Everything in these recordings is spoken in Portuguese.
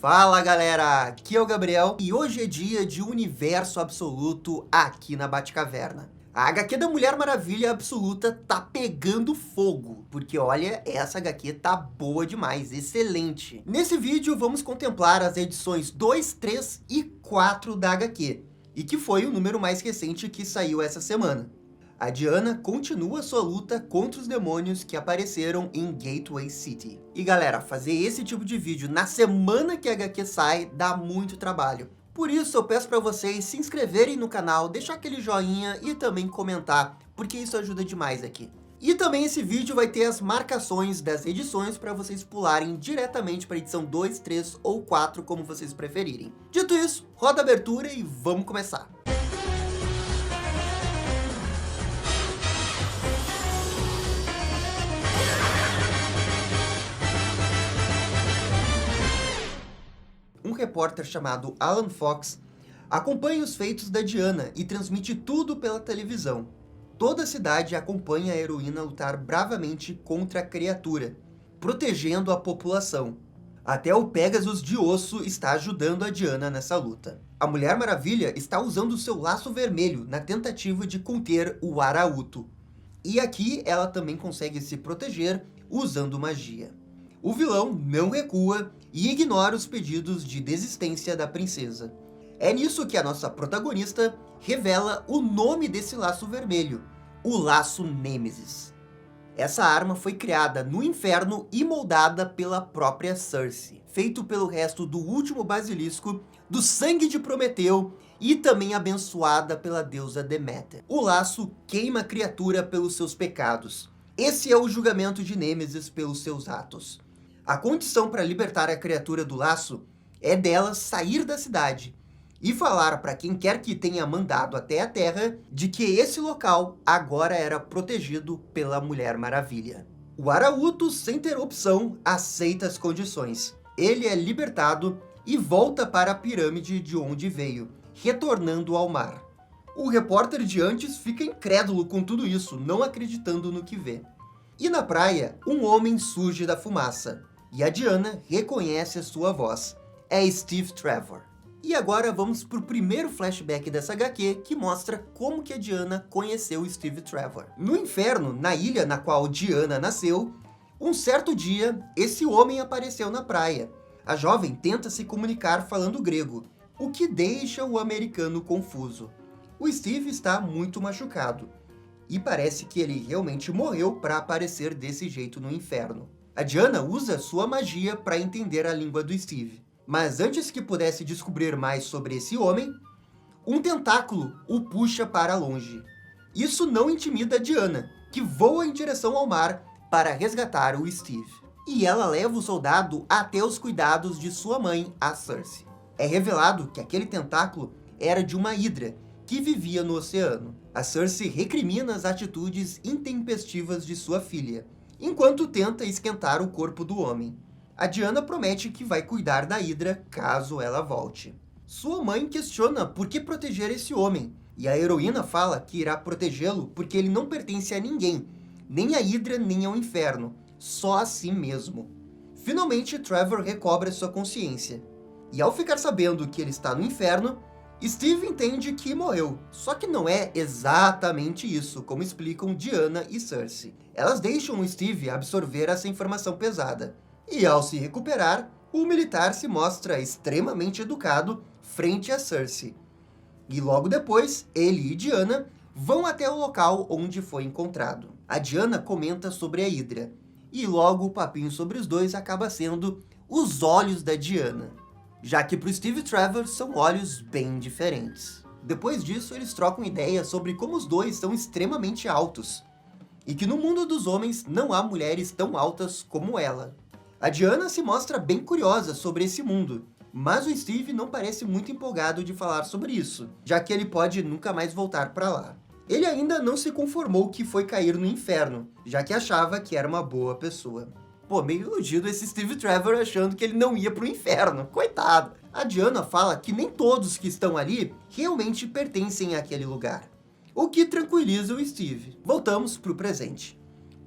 Fala galera, aqui é o Gabriel e hoje é dia de Universo Absoluto aqui na Batcaverna. A HQ da Mulher Maravilha Absoluta tá pegando fogo, porque olha, essa HQ tá boa demais, excelente. Nesse vídeo vamos contemplar as edições 2, 3 e 4 da HQ, e que foi o número mais recente que saiu essa semana. A Diana continua sua luta contra os demônios que apareceram em Gateway City. E galera, fazer esse tipo de vídeo na semana que a HQ sai dá muito trabalho. Por isso eu peço para vocês se inscreverem no canal, deixar aquele joinha e também comentar, porque isso ajuda demais aqui. E também esse vídeo vai ter as marcações das edições para vocês pularem diretamente para a edição 2, 3 ou 4, como vocês preferirem. Dito isso, roda a abertura e vamos começar. Um repórter chamado Alan Fox acompanha os feitos da Diana e transmite tudo pela televisão. Toda a cidade acompanha a heroína lutar bravamente contra a criatura, protegendo a população. Até o Pegasus de Osso está ajudando a Diana nessa luta. A Mulher Maravilha está usando seu laço vermelho na tentativa de conter o Arauto. E aqui ela também consegue se proteger usando magia. O vilão não recua e ignora os pedidos de desistência da princesa. É nisso que a nossa protagonista revela o nome desse laço vermelho, o Laço Nêmesis. Essa arma foi criada no inferno e moldada pela própria Cersei, feito pelo resto do último basilisco, do sangue de Prometeu e também abençoada pela deusa Deméter. O laço queima a criatura pelos seus pecados. Esse é o julgamento de Nêmesis pelos seus atos. A condição para libertar a criatura do laço é dela sair da cidade e falar para quem quer que tenha mandado até a Terra de que esse local agora era protegido pela Mulher Maravilha. O Arauto, sem ter opção, aceita as condições. Ele é libertado e volta para a pirâmide de onde veio, retornando ao mar. O repórter de antes fica incrédulo com tudo isso, não acreditando no que vê. E na praia, um homem surge da fumaça. E a Diana reconhece a sua voz. É Steve Trevor. E agora vamos para o primeiro flashback dessa HQ, que mostra como que a Diana conheceu Steve Trevor. No inferno, na ilha na qual Diana nasceu, um certo dia, esse homem apareceu na praia. A jovem tenta se comunicar falando grego, o que deixa o americano confuso. O Steve está muito machucado. E parece que ele realmente morreu para aparecer desse jeito no inferno. A Diana usa sua magia para entender a língua do Steve. Mas antes que pudesse descobrir mais sobre esse homem, um tentáculo o puxa para longe. Isso não intimida a Diana, que voa em direção ao mar para resgatar o Steve. E ela leva o soldado até os cuidados de sua mãe, a Cersei. É revelado que aquele tentáculo era de uma hidra que vivia no oceano. A Cersei recrimina as atitudes intempestivas de sua filha, enquanto tenta esquentar o corpo do homem. A Diana promete que vai cuidar da hidra caso ela volte. Sua mãe questiona por que proteger esse homem, e a heroína fala que irá protegê-lo porque ele não pertence a ninguém, nem à hidra nem ao inferno, só a si mesmo. Finalmente, Trevor recobra sua consciência, e ao ficar sabendo que ele está no inferno, Steve entende que morreu, só que não é exatamente isso, como explicam Diana e Cersei. Elas deixam o Steve absorver essa informação pesada. E ao se recuperar, o militar se mostra extremamente educado frente a Cersei. E logo depois, ele e Diana vão até o local onde foi encontrado. A Diana comenta sobre a hidra, e logo o papinho sobre os dois acaba sendo os olhos da Diana, já que para o Steve Trevor são olhos bem diferentes. Depois disso, eles trocam ideias sobre como os dois são extremamente altos, e que no mundo dos homens não há mulheres tão altas como ela. A Diana se mostra bem curiosa sobre esse mundo, mas o Steve não parece muito empolgado de falar sobre isso, já que ele pode nunca mais voltar para lá. Ele ainda não se conformou que foi cair no inferno, já que achava que era uma boa pessoa. Pô, meio iludido esse Steve Trevor achando que ele não ia pro inferno. Coitado! A Diana fala que nem todos que estão ali realmente pertencem àquele lugar, o que tranquiliza o Steve. Voltamos pro presente.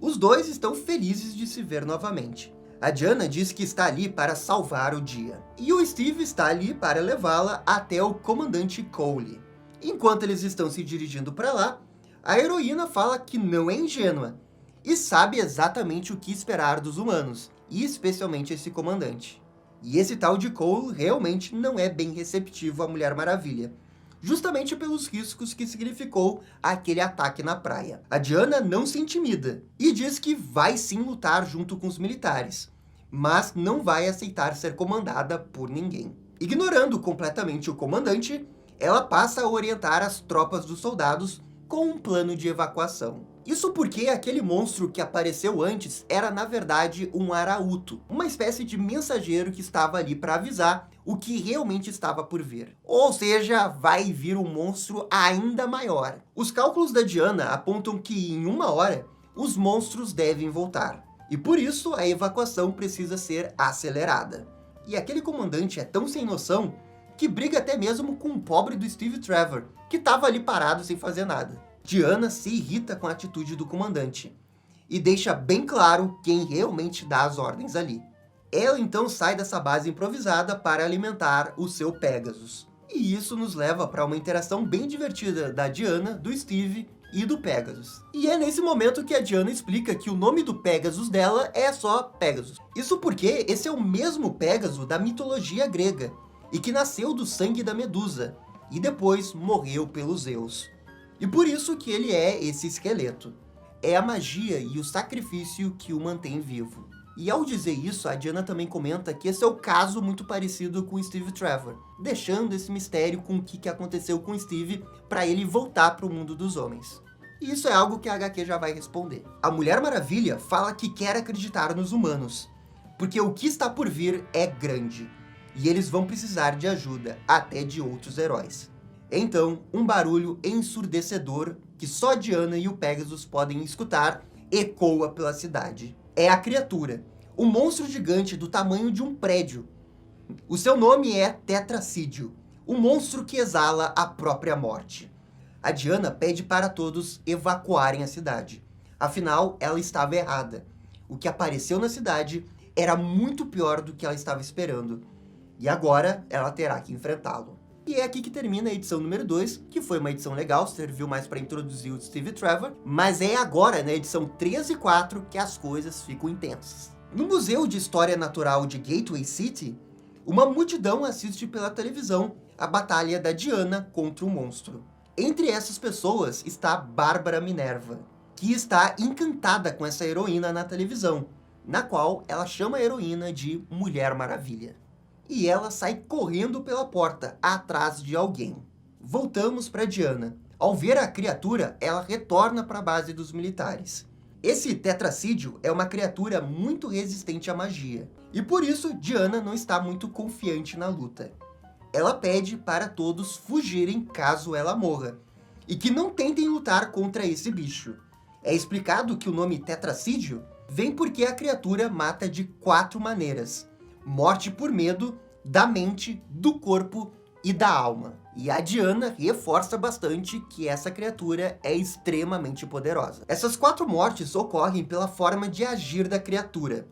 Os dois estão felizes de se ver novamente. A Diana diz que está ali para salvar o dia. E o Steve está ali para levá-la até o comandante Cole. Enquanto eles estão se dirigindo para lá, a heroína fala que não é ingênua e sabe exatamente o que esperar dos humanos, e especialmente esse comandante. E esse tal de Cole realmente não é bem receptivo à Mulher Maravilha, justamente pelos riscos que significou aquele ataque na praia. A Diana não se intimida e diz que vai sim lutar junto com os militares, mas não vai aceitar ser comandada por ninguém. Ignorando completamente o comandante, ela passa a orientar as tropas dos soldados com um plano de evacuação. Isso porque aquele monstro que apareceu antes era, na verdade, um Arauto, uma espécie de mensageiro que estava ali para avisar o que realmente estava por vir. Ou seja, vai vir um monstro ainda maior. Os cálculos da Diana apontam que em 1 hora, os monstros devem voltar. E por isso, a evacuação precisa ser acelerada. E aquele comandante é tão sem noção que briga até mesmo com o pobre do Steve Trevor, que estava ali parado sem fazer nada. Diana se irrita com a atitude do comandante e deixa bem claro quem realmente dá as ordens ali. Ela então sai dessa base improvisada para alimentar o seu Pegasus. E isso nos leva para uma interação bem divertida da Diana, do Steve e do Pegasus. E é nesse momento que a Diana explica que o nome do Pegasus dela é só Pegasus. Isso porque esse é o mesmo Pégaso da mitologia grega e que nasceu do sangue da Medusa e depois morreu pelos Zeus. E por isso que ele é esse esqueleto. É a magia e o sacrifício que o mantém vivo. E ao dizer isso, a Diana também comenta que esse é o caso muito parecido com o Steve Trevor, deixando esse mistério com o que aconteceu com o Steve para ele voltar para o mundo dos homens. E isso é algo que a HQ já vai responder. A Mulher Maravilha fala que quer acreditar nos humanos, porque o que está por vir é grande, e eles vão precisar de ajuda, até de outros heróis. Então, um barulho ensurdecedor, que só Diana e o Pegasus podem escutar, ecoa pela cidade. É a criatura, um monstro gigante do tamanho de um prédio. O seu nome é Tetracídio, o monstro que exala a própria morte. A Diana pede para todos evacuarem a cidade. Afinal, ela estava errada. O que apareceu na cidade era muito pior do que ela estava esperando. E agora, ela terá que enfrentá-lo. E é aqui que termina a edição número 2, que foi uma edição legal, serviu mais para introduzir o Steve Trevor, mas é agora, na edição 3 e 4, que as coisas ficam intensas. No Museu de História Natural de Gateway City, uma multidão assiste pela televisão a batalha da Diana contra o monstro. Entre essas pessoas está Bárbara Minerva, que está encantada com essa heroína na televisão, na qual ela chama a heroína de Mulher Maravilha. E ela sai correndo pela porta, atrás de alguém. Voltamos para Diana. Ao ver a criatura, ela retorna para a base dos militares. Esse Tetracídio é uma criatura muito resistente à magia, e por isso Diana não está muito confiante na luta. Ela pede para todos fugirem caso ela morra, e que não tentem lutar contra esse bicho. É explicado que o nome Tetracídio vem porque a criatura mata de 4 maneiras: morte por medo, da mente, do corpo e da alma. E a Diana reforça bastante que essa criatura é extremamente poderosa. Essas 4 mortes ocorrem pela forma de agir da criatura.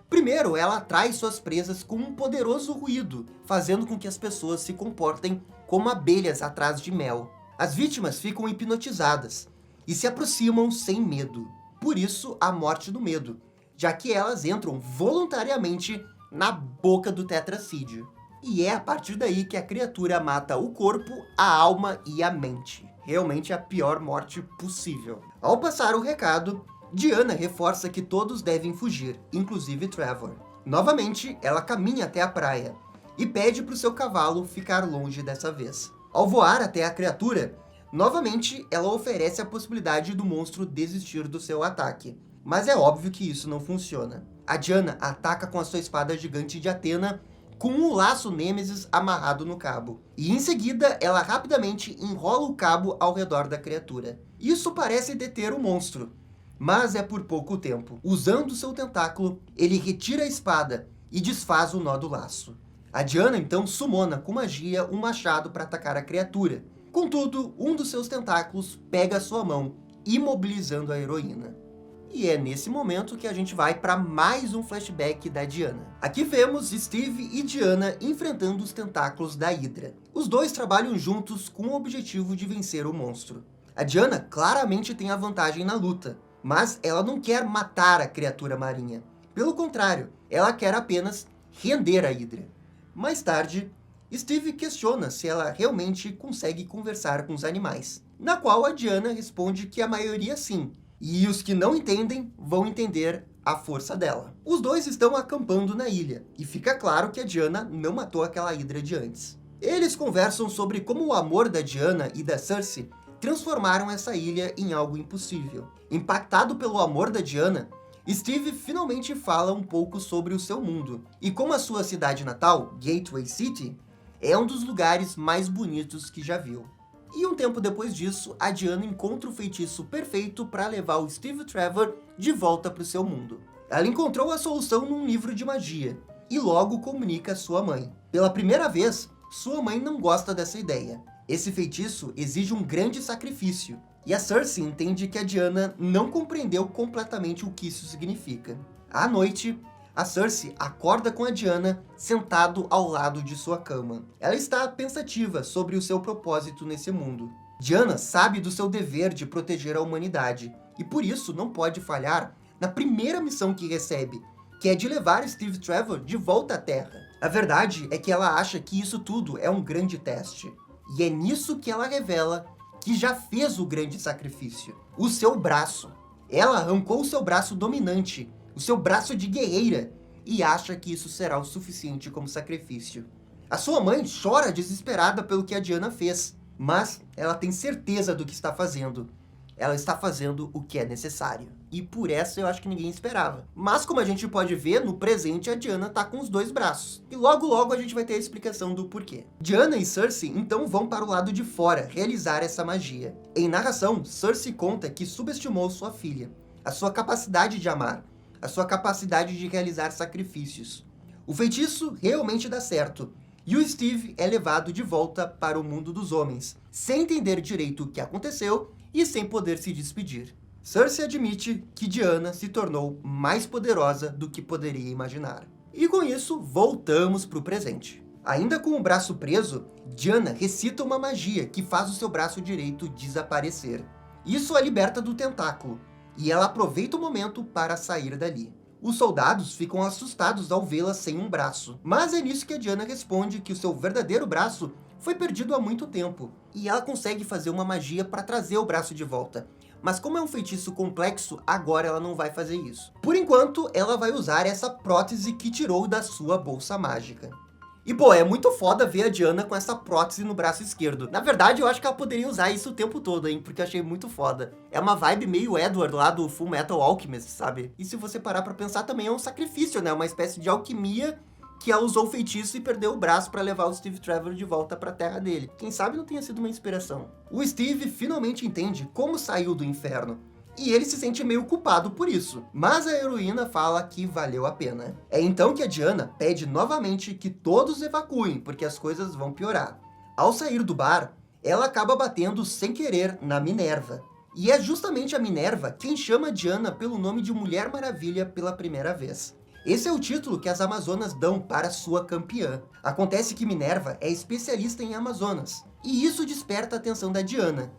Primeiro, ela atrai suas presas com um poderoso ruído, fazendo com que as pessoas se comportem como abelhas atrás de mel. As vítimas ficam hipnotizadas e se aproximam sem medo. Por isso, a morte do medo, já que elas entram voluntariamente na boca do Tetracídio. E é a partir daí que a criatura mata o corpo, a alma e a mente. Realmente a pior morte possível. Ao passar o recado, Diana reforça que todos devem fugir, inclusive Trevor. Novamente, ela caminha até a praia e pede para o seu cavalo ficar longe dessa vez. Ao voar até a criatura, novamente ela oferece a possibilidade do monstro desistir do seu ataque. Mas é óbvio que isso não funciona. A Diana ataca com a sua espada gigante de Atena, com um laço Nêmesis amarrado no cabo. E em seguida, ela rapidamente enrola o cabo ao redor da criatura. Isso parece deter o monstro, mas é por pouco tempo. Usando seu tentáculo, ele retira a espada e desfaz o nó do laço. A Diana então summona com magia um machado para atacar a criatura. Contudo, um dos seus tentáculos pega a sua mão, imobilizando a heroína. E é nesse momento que a gente vai para mais um flashback da Diana. Aqui vemos Steve e Diana enfrentando os tentáculos da Hydra. Os dois trabalham juntos com o objetivo de vencer o monstro. A Diana claramente tem a vantagem na luta, mas ela não quer matar a criatura marinha. Pelo contrário, ela quer apenas render a Hydra. Mais tarde, Steve questiona se ela realmente consegue conversar com os animais, na qual a Diana responde que a maioria sim, e os que não entendem vão entender a força dela. Os dois estão acampando na ilha, e fica claro que a Diana não matou aquela Hydra de antes. Eles conversam sobre como o amor da Diana e da Cersei transformaram essa ilha em algo impossível. Impactado pelo amor da Diana, Steve finalmente fala um pouco sobre o seu mundo, e como a sua cidade natal, Gateway City, é um dos lugares mais bonitos que já viu. E um tempo depois disso, a Diana encontra o feitiço perfeito para levar o Steve Trevor de volta para o seu mundo. Ela encontrou a solução num livro de magia, e logo comunica a sua mãe. Pela primeira vez, sua mãe não gosta dessa ideia. Esse feitiço exige um grande sacrifício, e a Cersei entende que a Diana não compreendeu completamente o que isso significa. À noite, a Cersei acorda com a Diana sentado ao lado de sua cama. Ela está pensativa sobre o seu propósito nesse mundo. Diana sabe do seu dever de proteger a humanidade, e por isso não pode falhar na primeira missão que recebe, que é de levar Steve Trevor de volta à Terra. A verdade é que ela acha que isso tudo é um grande teste. E é nisso que ela revela que já fez o grande sacrifício. O seu braço. Ela arrancou o seu braço dominante, o seu braço de guerreira, e acha que isso será o suficiente como sacrifício. A sua mãe chora desesperada pelo que a Diana fez, mas ela tem certeza do que está fazendo. Ela está fazendo o que é necessário. E por essa eu acho que ninguém esperava. Mas como a gente pode ver, no presente a Diana tá com os dois braços. E logo logo a gente vai ter a explicação do porquê. Diana e Cersei então vão para o lado de fora realizar essa magia. Em narração, Cersei conta que subestimou sua filha, a sua capacidade de amar, a sua capacidade de realizar sacrifícios. O feitiço realmente dá certo, e o Steve é levado de volta para o mundo dos homens, sem entender direito o que aconteceu e sem poder se despedir. Cersei admite que Diana se tornou mais poderosa do que poderia imaginar. E com isso, voltamos para o presente. Ainda com o braço preso, Diana recita uma magia que faz o seu braço direito desaparecer. Isso a liberta do tentáculo, e ela aproveita o momento para sair dali. Os soldados ficam assustados ao vê-la sem um braço, mas é nisso que a Diana responde que o seu verdadeiro braço foi perdido há muito tempo, e ela consegue fazer uma magia para trazer o braço de volta. Mas como é um feitiço complexo, agora ela não vai fazer isso. Por enquanto, ela vai usar essa prótese que tirou da sua bolsa mágica. E pô, é muito foda ver a Diana com essa prótese no braço esquerdo. Na verdade, eu acho que ela poderia usar isso o tempo todo, hein, porque eu achei muito foda. É uma vibe meio Edward lá do Full Metal Alchemist, sabe? E se você parar pra pensar, também é um sacrifício, né? Uma espécie de alquimia que ela usou o feitiço e perdeu o braço para levar o Steve Trevor de volta para a terra dele. Quem sabe não tenha sido uma inspiração. O Steve finalmente entende como saiu do inferno, e ele se sente meio culpado por isso, mas a heroína fala que valeu a pena. É então que a Diana pede novamente que todos evacuem, porque as coisas vão piorar. Ao sair do bar, ela acaba batendo sem querer na Minerva. E é justamente a Minerva quem chama a Diana pelo nome de Mulher Maravilha pela primeira vez. Esse é o título que as Amazonas dão para sua campeã. Acontece que Minerva é especialista em Amazonas, e isso desperta a atenção da Diana,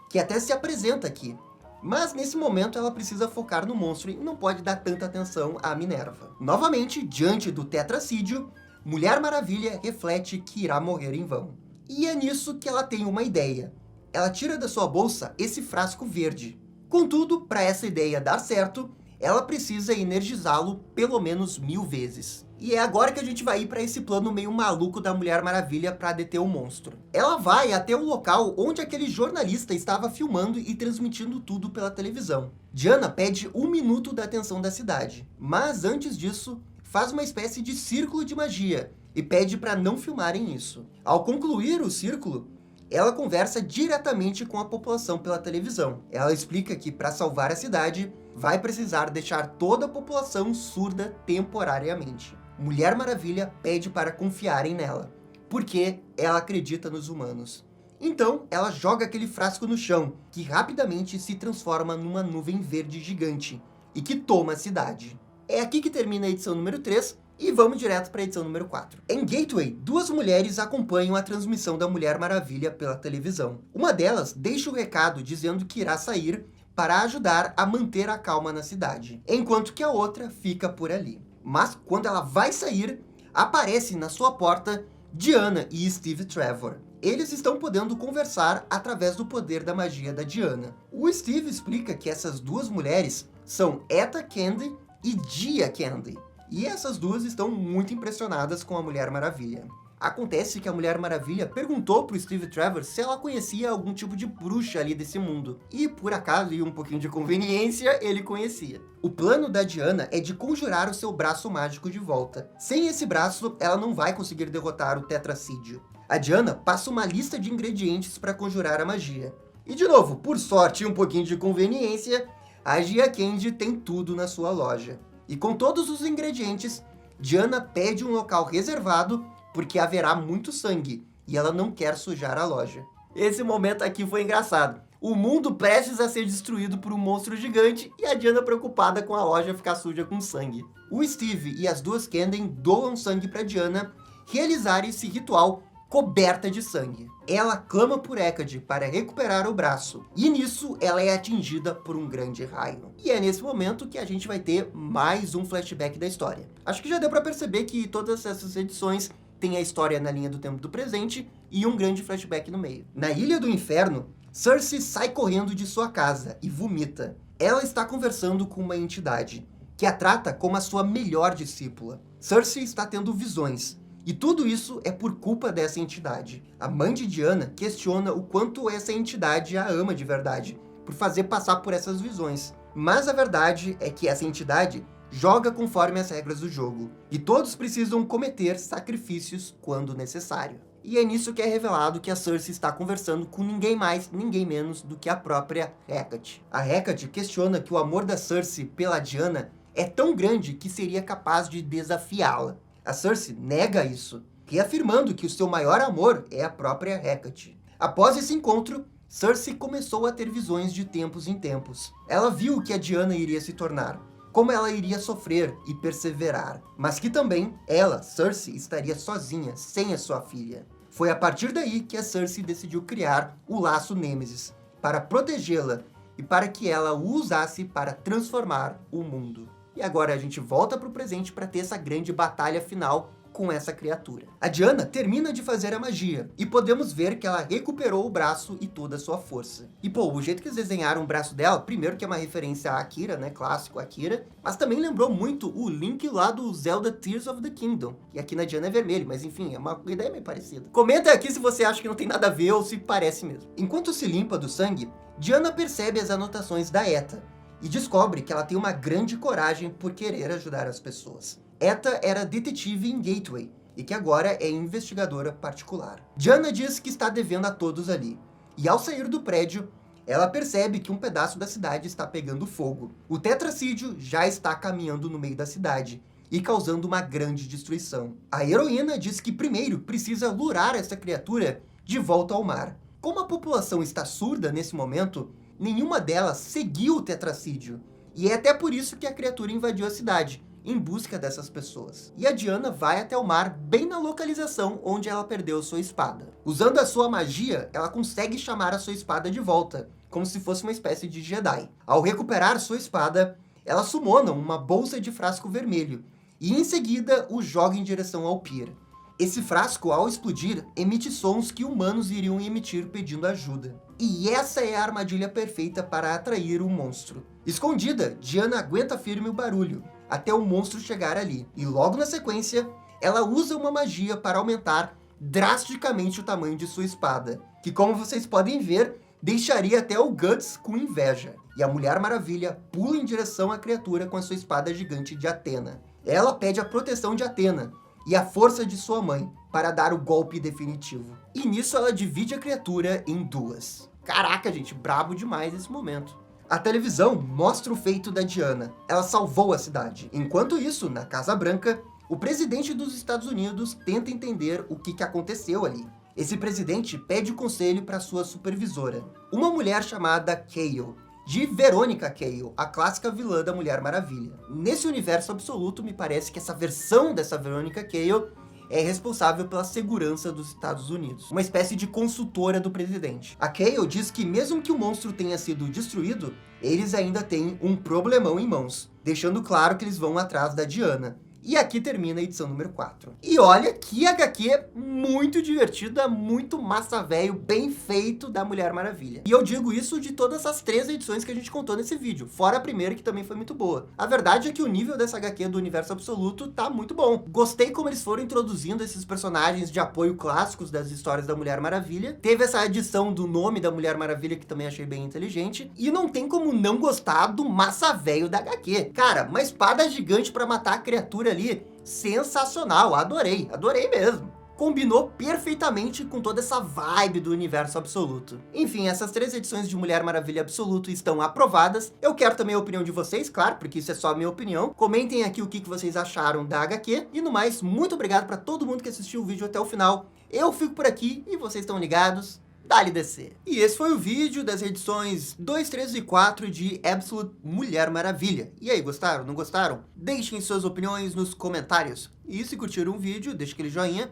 que até se apresenta aqui. Mas nesse momento ela precisa focar no monstro e não pode dar tanta atenção à Minerva. Novamente, diante do tetracídio, Mulher Maravilha reflete que irá morrer em vão. E é nisso que ela tem uma ideia. Ela tira da sua bolsa esse frasco verde. Contudo, para essa ideia dar certo, ela precisa energizá-lo pelo menos 1000 vezes. E é agora que a gente vai ir para esse plano meio maluco da Mulher Maravilha para deter o monstro. Ela vai até o local onde aquele jornalista estava filmando e transmitindo tudo pela televisão. Diana pede 1 minuto da atenção da cidade, mas antes disso, faz uma espécie de círculo de magia e pede para não filmarem isso. Ao concluir o círculo, ela conversa diretamente com a população pela televisão. Ela explica que para salvar a cidade, vai precisar deixar toda a população surda temporariamente. Mulher Maravilha pede para confiarem nela, porque ela acredita nos humanos. Então, ela joga aquele frasco no chão, que rapidamente se transforma numa nuvem verde gigante, e que toma a cidade. É aqui que termina a edição número 3, e vamos direto para a edição número 4. Em Gateway, 2 mulheres acompanham a transmissão da Mulher Maravilha pela televisão. Uma delas deixa o recado dizendo que irá sair para ajudar a manter a calma na cidade, enquanto que a outra fica por ali. Mas quando ela vai sair, aparece na sua porta Diana e Steve Trevor. Eles estão podendo conversar através do poder da magia da Diana. O Steve explica que essas 2 mulheres são Etta Candy e Dia Candy. E essas 2 estão muito impressionadas com a Mulher Maravilha. Acontece que a Mulher Maravilha perguntou pro Steve Trevor se ela conhecia algum tipo de bruxa ali desse mundo. E por acaso e um pouquinho de conveniência, ele conhecia. O plano da Diana é de conjurar o seu braço mágico de volta. Sem esse braço, ela não vai conseguir derrotar o Tetracídio. A Diana passa uma lista de ingredientes para conjurar a magia. E de novo, por sorte e um pouquinho de conveniência, a Dia Candy tem tudo na sua loja. E com todos os ingredientes, Diana pede um local reservado porque haverá muito sangue e ela não quer sujar a loja. Esse momento aqui foi engraçado. O mundo prestes a ser destruído por um monstro gigante e a Diana preocupada com a loja ficar suja com sangue. O Steve e as 2 Candy doam sangue para Diana realizar esse ritual coberta de sangue. Ela clama por Hecate para recuperar o braço, e nisso ela é atingida por um grande raio. E é nesse momento que a gente vai ter mais um flashback da história. Acho que já deu para perceber que todas essas edições têm a história na linha do tempo do presente e um grande flashback no meio. Na Ilha do Inferno, Cersei sai correndo de sua casa e vomita. Ela está conversando com uma entidade, que a trata como a sua melhor discípula. Cersei está tendo visões, e tudo isso é por culpa dessa entidade. A mãe de Diana questiona o quanto essa entidade a ama de verdade, por fazer passar por essas visões. Mas a verdade é que essa entidade joga conforme as regras do jogo, e todos precisam cometer sacrifícios quando necessário. E é nisso que é revelado que a Cersei está conversando com ninguém mais, ninguém menos do que a própria Hecate. A Hecate questiona que o amor da Cersei pela Diana é tão grande que seria capaz de desafiá-la. A Cersei nega isso, reafirmando que o seu maior amor é a própria Hecate. Após esse encontro, Cersei começou a ter visões de tempos em tempos. Ela viu que a Diana iria se tornar, como ela iria sofrer e perseverar, mas que também ela, Cersei, estaria sozinha, sem a sua filha. Foi a partir daí que a Cersei decidiu criar o laço Nêmesis, para protegê-la e para que ela o usasse para transformar o mundo. E agora a gente volta para o presente para ter essa grande batalha final com essa criatura. A Diana termina de fazer a magia, e podemos ver que ela recuperou o braço e toda a sua força. E pô, o jeito que eles desenharam o braço dela, primeiro que é uma referência a Akira, né, clássico Akira, mas também lembrou muito o Link lá do Zelda Tears of the Kingdom, e aqui na Diana é vermelho, mas enfim, é uma ideia meio parecida. Comenta aqui se você acha que não tem nada a ver ou se parece mesmo. Enquanto se limpa do sangue, Diana percebe as anotações da Etta, e descobre que ela tem uma grande coragem por querer ajudar as pessoas. Etta era detetive em Gateway, e que agora é investigadora particular. Diana diz que está devendo a todos ali, e ao sair do prédio, ela percebe que um pedaço da cidade está pegando fogo. O Tetracídio já está caminhando no meio da cidade, e causando uma grande destruição. A heroína diz que primeiro precisa lurar essa criatura de volta ao mar. Como a população está surda nesse momento, nenhuma delas seguiu o Tetracídio, e é até por isso que a criatura invadiu a cidade, em busca dessas pessoas. E a Diana vai até o mar, bem na localização onde ela perdeu sua espada. Usando a sua magia, ela consegue chamar a sua espada de volta, como se fosse uma espécie de Jedi. Ao recuperar sua espada, ela summona uma bolsa de frasco vermelho, e em seguida o joga em direção ao pier. Esse frasco, ao explodir, emite sons que humanos iriam emitir pedindo ajuda. E essa é a armadilha perfeita para atrair o monstro. Escondida, Diana aguenta firme o barulho, até o monstro chegar ali. E logo na sequência, ela usa uma magia para aumentar drasticamente o tamanho de sua espada, que, como vocês podem ver, deixaria até o Guts com inveja. E a Mulher Maravilha pula em direção à criatura com a sua espada gigante de Atena. Ela pede a proteção de Atena e a força de sua mãe para dar o golpe definitivo. E nisso ela divide a criatura em duas. Caraca, gente, brabo demais esse momento. A televisão mostra o feito da Diana. Ela salvou a cidade. Enquanto isso, na Casa Branca, o presidente dos Estados Unidos tenta entender o que aconteceu ali. Esse presidente pede conselho para sua supervisora, uma mulher chamada Kayle, de Veronica Cale, a clássica vilã da Mulher Maravilha. Nesse universo absoluto, me parece que essa versão dessa Veronica Cale é responsável pela segurança dos Estados Unidos, uma espécie de consultora do presidente. A Cale diz que mesmo que o monstro tenha sido destruído, eles ainda têm um problemão em mãos, deixando claro que eles vão atrás da Diana. E aqui termina a edição número 4. E olha que HQ muito divertida, muito massa velho, bem feito da Mulher Maravilha. E eu digo isso de todas as 3 edições que a gente contou nesse vídeo, fora a primeira que também foi muito boa. A verdade é que o nível dessa HQ do Universo Absoluto tá muito bom. Gostei como eles foram introduzindo esses personagens de apoio clássicos das histórias da Mulher Maravilha. Teve essa adição do nome da Mulher Maravilha que também achei bem inteligente. E não tem como não gostar do massa velho da HQ. Cara, uma espada gigante pra matar a criatura ali, sensacional, adorei mesmo. Combinou perfeitamente com toda essa vibe do Universo Absoluto. Enfim, essas 3 edições de Mulher Maravilha Absoluto estão aprovadas. Eu quero também a opinião de vocês, claro, porque isso é só a minha opinião. Comentem aqui o que vocês acharam da HQ. E no mais, muito obrigado para todo mundo que assistiu o vídeo até o final. Eu fico por aqui e vocês estão ligados. Dá-lhe descer. E esse foi o vídeo das edições 2, 3 e 4 de Absolute Mulher Maravilha. E aí, gostaram? Não gostaram? Deixem suas opiniões nos comentários. E se curtiram o vídeo, deixe aquele joinha.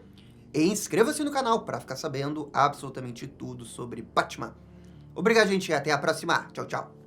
E inscreva-se no canal para ficar sabendo absolutamente tudo sobre Batman. Obrigado, gente, e até a próxima. Tchau, tchau.